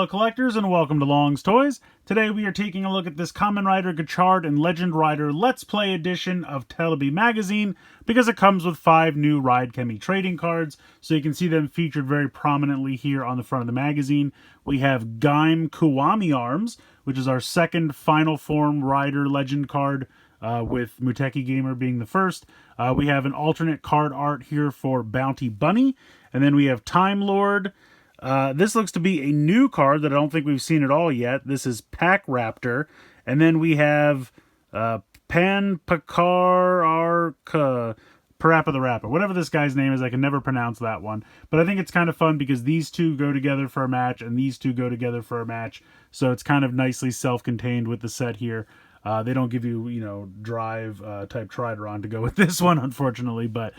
fellow collectors, and welcome to Long's Toys. Today we are taking a look at this Kamen Rider Gotchard and Legend Rider Let's Play edition of Terebi magazine, because it comes with 5 new Ride Chemy trading cards, so you can see them featured very prominently here on the front of the magazine. We have Gaim Kuwami Arms, which is our second Final Form Rider Legend card, with Muteki Gamer being the first. We have an alternate card art here for Bounty Bunny, and then we have Time Lord. This looks to be a new card that I don't think we've seen at all yet. This is Pack Raptor. And then we have Pan Pakar Parappa the Rapper. Whatever this guy's name is, I can never pronounce that one. But I think it's kind of fun because these two go together for a match and these two go together for a match. So it's kind of nicely self-contained with the set here. They don't give you, drive type Trideron to go with this one, unfortunately, but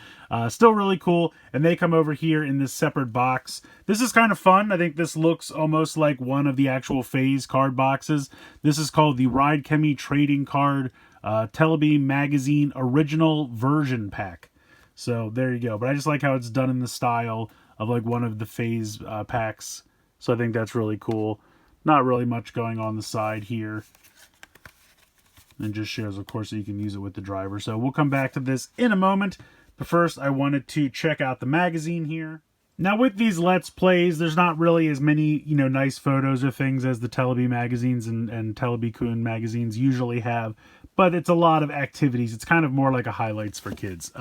still really cool. And they come over here in this separate box. This is kind of fun. I think this looks almost like one of the actual Phase card boxes. This is called the Ride Chemy Trading Card Terebi Magazine Original Version Pack. So there you go. But I just like how it's done in the style of like one of the Phase packs. So I think that's really cool. Not really much going on the side here. And just shows, of course, that you can use it with the driver. So we'll come back to this in a moment. But first, I wanted to check out the magazine here. Now, with these Let's Plays, there's not really as many, nice photos or things as the Terebi magazines and Terebi-kun magazines usually have. But it's a lot of activities. It's kind of more like a highlights for kids.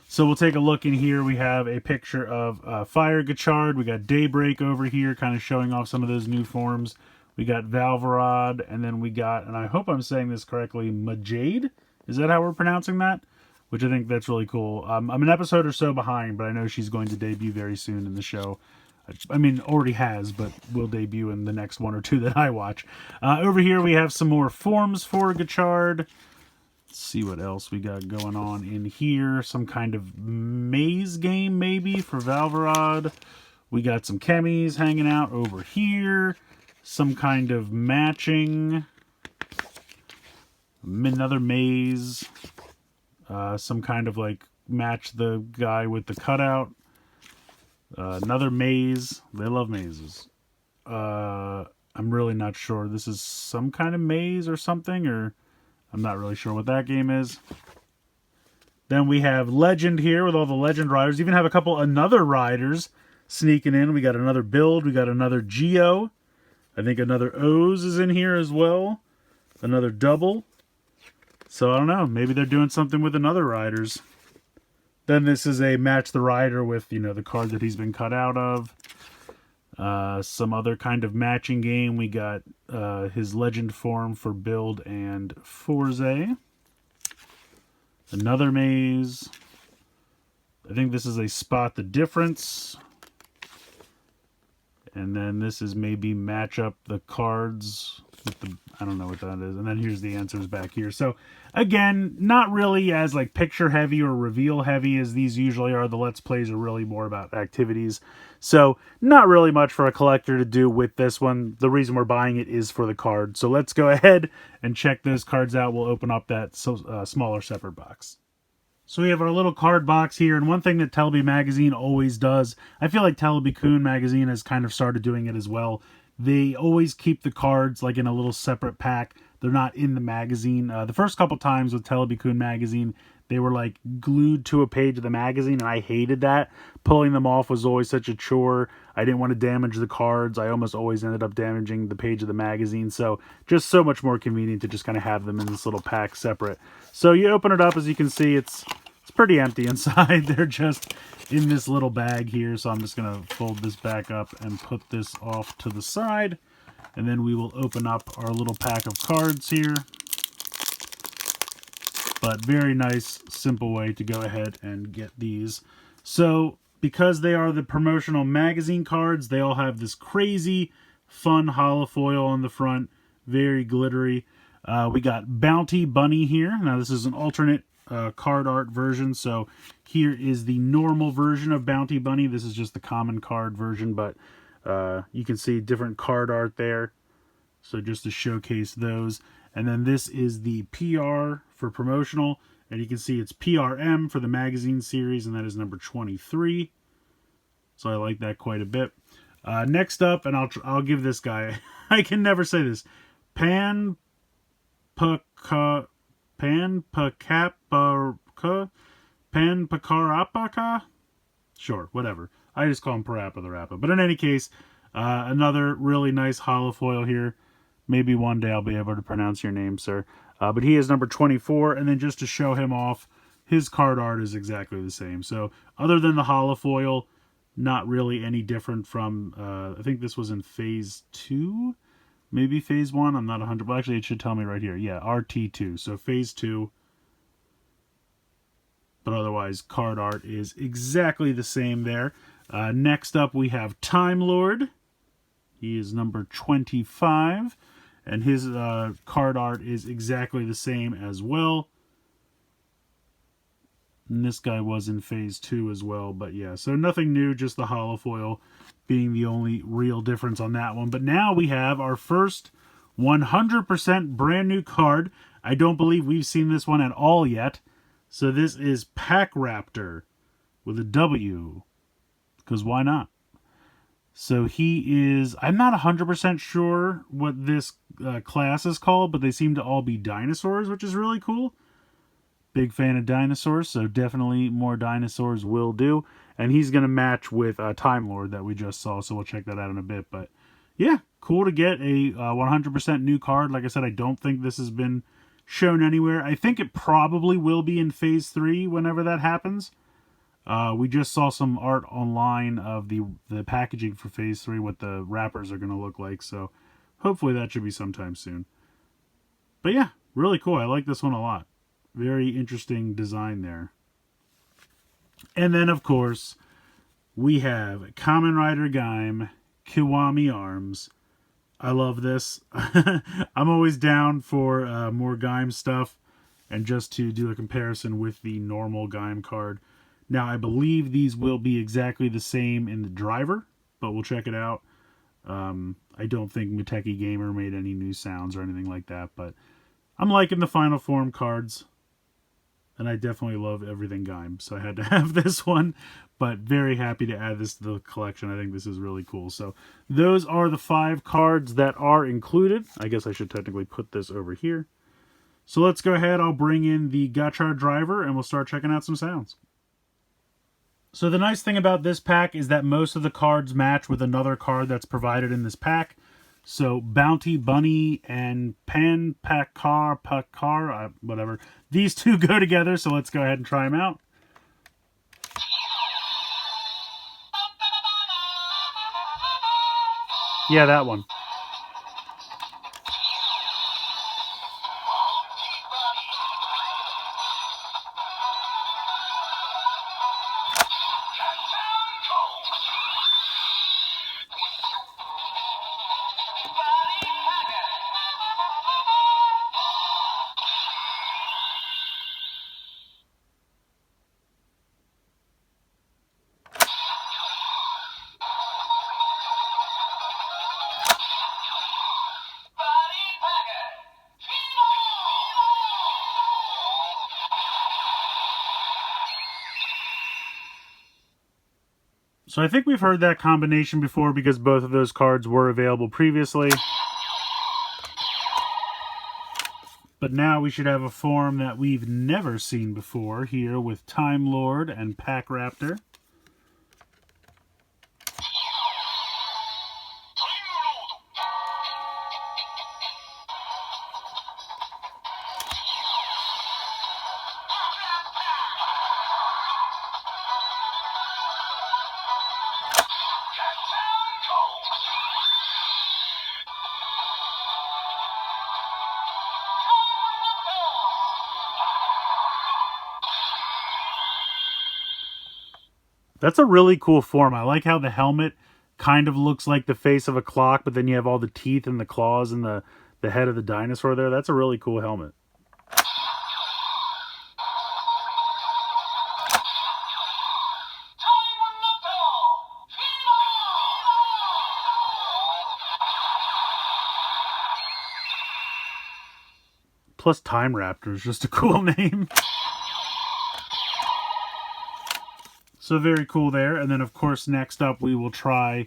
So we'll take a look in here. We have a picture of Fire Gotchard. We got Daybreak over here, kind of showing off some of those new forms. We got Valverod, and then we got, and I hope I'm saying this correctly, Majade? Is that how we're pronouncing that? Which I think that's really cool. I'm an episode or so behind, but I know she's going to debut very soon in the show. I mean, already has, but will debut in the next 1 or 2 that I watch. Over here we have some more forms for Gotchard. Let's see what else we got going on in here. Some kind of maze game, maybe, for Valverod. We got some Chemys hanging out over here. Some kind of matching, another maze, some kind of like match the guy with the cutout, another maze. They love mazes. I'm really not sure. This is some kind of maze or something, or I'm not really sure what that game is. Then we have Legend here with all the Legend Riders. Even have a couple another riders sneaking in. We got another Build. We got another Geo. I think another O's is in here as well. Another double. So I don't know. Maybe they're doing something with another riders. Then this is a match the rider with, the card that he's been cut out of. Some other kind of matching game. We got his legend form for Build and Forze. Another maze. I think this is a Spot the Difference. And then this is maybe match up the cards with the, I don't know what that is. And then here's the answers back here. So again, not really as like picture heavy or reveal heavy as these usually are. The Let's Plays are really more about activities. So not really much for a collector to do with this one. The reason we're buying it is for the card. So let's go ahead and check those cards out. We'll open up that smaller separate box. So we have our little card box here, and one thing that Terebi magazine always does, I feel like Terebi-kun magazine has kind of started doing it as well. They always keep the cards like in a little separate pack. They're not in the magazine. The first couple times with Terebi-kun magazine, they were like glued to a page of the magazine, and I hated that. Pulling them off was always such a chore. I didn't want to damage the cards. I almost always ended up damaging the page of the magazine. So just so much more convenient to just kind of have them in this little pack separate. So you open it up, as you can see, it's pretty empty inside. They're just in this little bag here. So I'm just going to fold this back up and put this off to the side. And then we will open up our little pack of cards here. But very nice, simple way to go ahead and get these. So because they are the promotional magazine cards, they all have this crazy fun holofoil on the front. Very glittery. We got Bounty Bunny here. Now this is an alternate card art version. So here is the normal version of Bounty Bunny. This is just the common card version, but you can see different card art there. So just to showcase those. And then this is the PR for promotional. And you can see it's PRM for the magazine series, and that is number 23. So I like that quite a bit. Next up, and I'll give this guy, I can never say this, Pan Panpakarapaka? Panpakarapaka? Sure, whatever. I just call him Parappa the Rappa. But in any case, another really nice holofoil here. Maybe one day I'll be able to pronounce your name, sir. But he is number 24, and then just to show him off, his card art is exactly the same. So other than the holofoil, not really any different from, I think this was in phase 2? Maybe phase 1? I'm not 100, well, actually it should tell me right here. Yeah, RT2, so phase 2. But otherwise, card art is exactly the same there. Next up, we have Time Lord. He is number 25. And his card art is exactly the same as well. And this guy was in phase 2 as well. But yeah, so nothing new, just the holofoil being the only real difference on that one. But now we have our first 100% brand new card. I don't believe we've seen this one at all yet. So this is Pack Raptor with a W. Because why not? So he is, I'm not 100% sure what this class is called, but they seem to all be dinosaurs, which is really cool. Big fan of dinosaurs, so definitely more dinosaurs will do. And he's going to match with Time Lord that we just saw, so we'll check that out in a bit. But yeah, cool to get a 100% new card. Like I said, I don't think this has been shown anywhere. I think it probably will be in phase 3 whenever that happens. We just saw some art online of the packaging for phase 3, what the wrappers are going to look like. So hopefully that should be sometime soon. But yeah, really cool. I like this one a lot. Very interesting design there. And then, of course, we have Kamen Rider Gaim, Kiwami Arms. I love this. I'm always down for more Gaim stuff and just to do a comparison with the normal Gaim card. Now, I believe these will be exactly the same in the driver, but we'll check it out. I don't think Muteki Gamer made any new sounds or anything like that, but I'm liking the Final Form cards. And I definitely love everything Gaim, so I had to have this one. But very happy to add this to the collection. I think this is really cool. So those are the 5 cards that are included. I guess I should technically put this over here. So let's go ahead. I'll bring in the Gotchard driver, and we'll start checking out some sounds. So the nice thing about this pack is that most of the cards match with another card that's provided in this pack. So Bounty Bunny and Pakar, whatever. These two go together, so let's go ahead and try them out. Yeah, that one. So I think we've heard that combination before because both of those cards were available previously. But now we should have a form that we've never seen before here with Time Lord and Pack Raptor. That's a really cool form. I like how the helmet kind of looks like the face of a clock, but then you have all the teeth and the claws and the head of the dinosaur there. That's a really cool helmet. Plus Time Raptor is just a cool name. So very cool there. And then, of course, next up we will try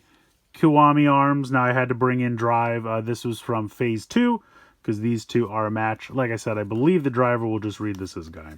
Kiwami arms. Now I had to bring in drive. This was from Phase 2, because these two are a match. Like I said, I believe the driver will just read this as Guy.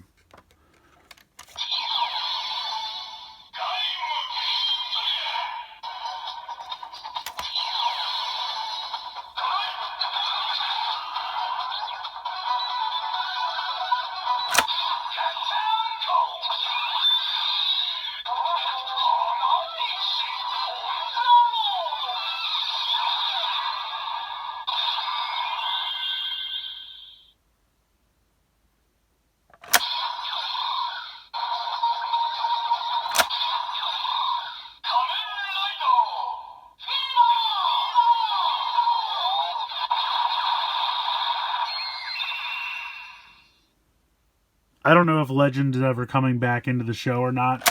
I don't know if Legend is ever coming back into the show or not.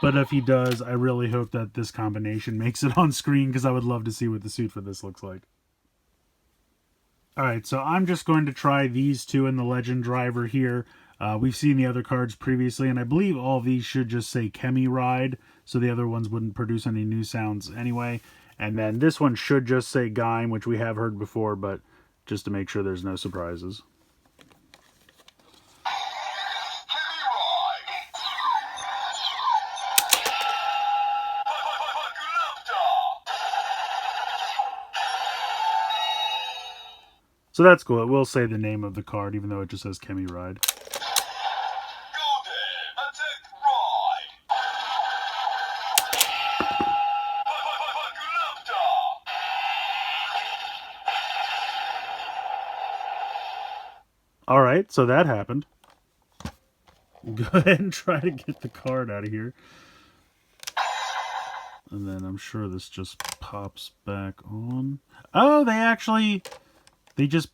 But if he does, I really hope that this combination makes it on screen, because I would love to see what the suit for this looks like. Alright, so I'm just going to try these two in the Legend driver here. We've seen the other cards previously, and I believe all of these should just say Chemy Ride, so the other ones wouldn't produce any new sounds anyway. And then this one should just say Gaim, which we have heard before, but just to make sure there's no surprises. So that's cool. It will say the name of the card, even though it just says Chemy Ride. Alright, so that happened. Go ahead and try to get the card out of here. And then I'm sure this just pops back on. Oh, they just...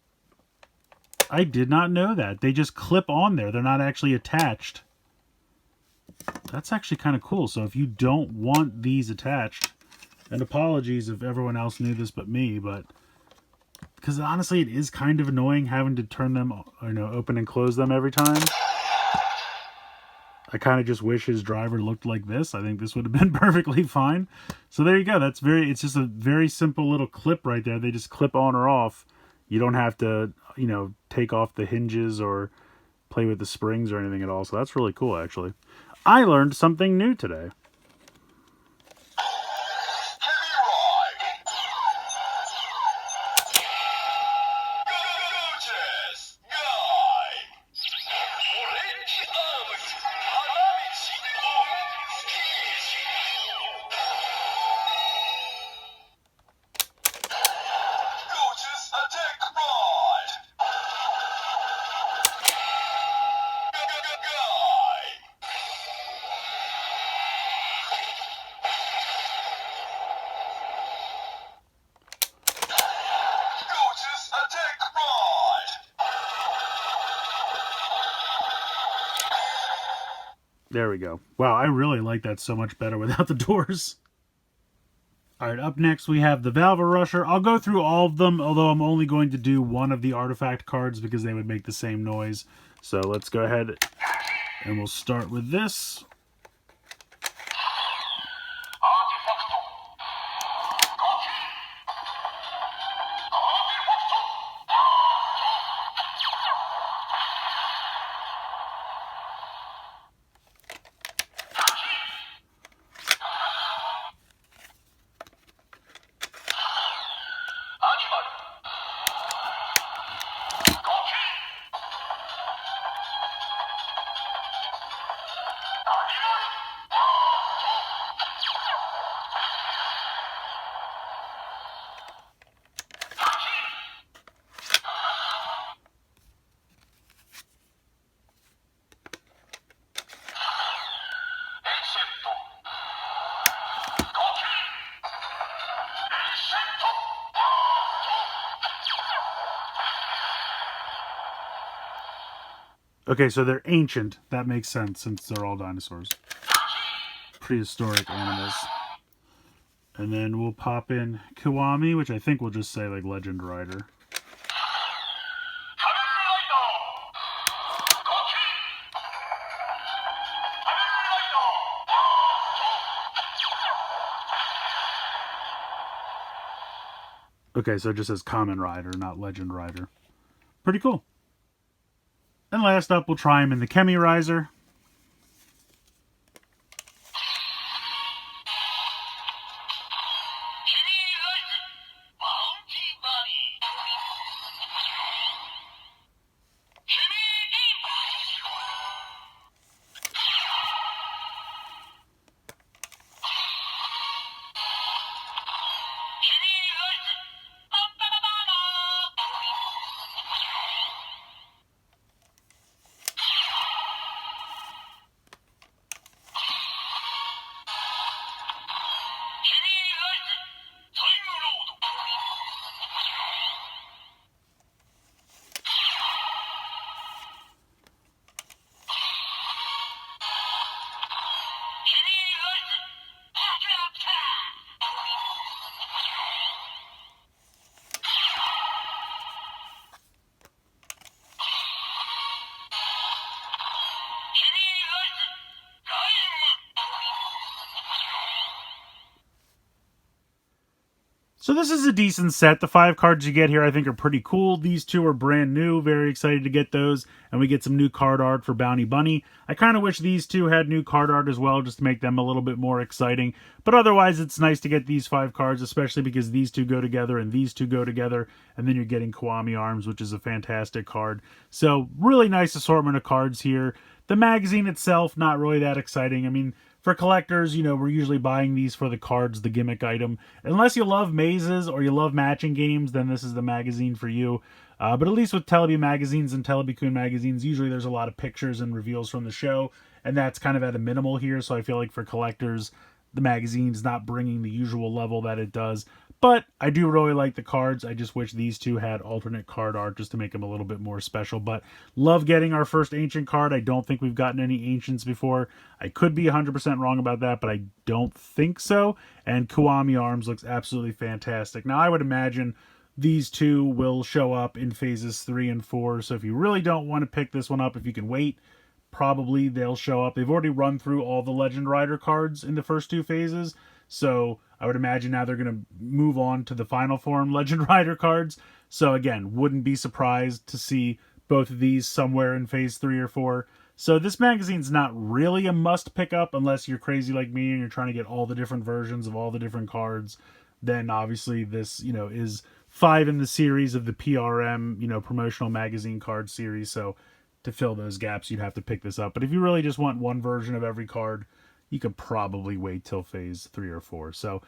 I did not know that. They just clip on there. They're not actually attached. That's actually kind of cool. So if you don't want these attached, and apologies if everyone else knew this but me, but because honestly it is kind of annoying having to turn them, open and close them every time. I kind of just wish his driver looked like this. I think this would have been perfectly fine. So there you go. It's just a very simple little clip right there. They just clip on or off. You don't have to, take off the hinges or play with the springs or anything at all. So that's really cool, actually. I learned something new today. There we go. Wow, I really like that so much better without the doors. Alright, up next we have the Valve Rusher. I'll go through all of them, although I'm only going to do one of the artifact cards because they would make the same noise. So let's go ahead and we'll start with this. Okay, so they're ancient. That makes sense since they're all dinosaurs. Prehistoric animals. And then we'll pop in Kiwami, which I think will just say like Legend Rider. Okay, so it just says Kamen Rider, not Legend Rider. Pretty cool. And last up, we'll try him in the Chemy Riser. So this is a decent set. The 5 cards you get here I think are pretty cool. These 2 are brand new. Very excited to get those. And we get some new card art for Bounty Bunny. I kind of wish these 2 had new card art as well, just to make them a little bit more exciting. But otherwise, it's nice to get these 5 cards, especially because these 2 go together and these 2 go together. And then you're getting Kiwami Arms, which is a fantastic card. So really nice assortment of cards here. The magazine itself, not really that exciting. I mean, for collectors, you know, we're usually buying these for the cards, the gimmick item. Unless you love mazes or you love matching games, then this is the magazine for you. But at least with Terebi magazines and Terebi-kun magazines, usually there's a lot of pictures and reveals from the show, and that's kind of at a minimal here, so I feel like for collectors, the magazine's not bringing the usual level that it does. But I do really like the cards. I just wish these 2 had alternate card art just to make them a little bit more special. But love getting our first Ancient card. I don't think we've gotten any Ancients before. I could be 100% wrong about that, but I don't think so. And Kiwami Arms looks absolutely fantastic. Now, I would imagine these 2 will show up in phases 3 and 4. So if you really don't want to pick this one up, if you can wait, probably they'll show up. They've already run through all the Legend Rider cards in the first 2 phases. So I would imagine now they're going to move on to the final form Legend Rider cards. So again, wouldn't be surprised to see both of these somewhere in phase 3 or 4. So this magazine's not really a must pick up unless you're crazy like me and you're trying to get all the different versions of all the different cards. Then obviously this, you know, is 5 in the series of the PRM, you know, promotional magazine card series. So to fill those gaps, you'd have to pick this up. But if you really just want one version of every card, you could probably wait till phase 3 or 4. So,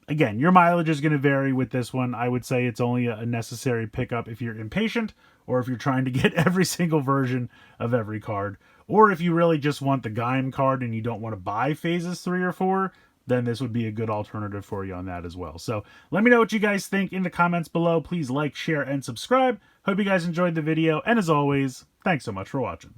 again, your mileage is going to vary with this one. I would say it's only a necessary pickup if you're impatient or if you're trying to get every single version of every card. Or if you really just want the Gaim card and you don't want to buy phases 3 or 4, then this would be a good alternative for you on that as well. So let me know what you guys think in the comments below. Please like, share, and subscribe. Hope you guys enjoyed the video. And as always, thanks so much for watching.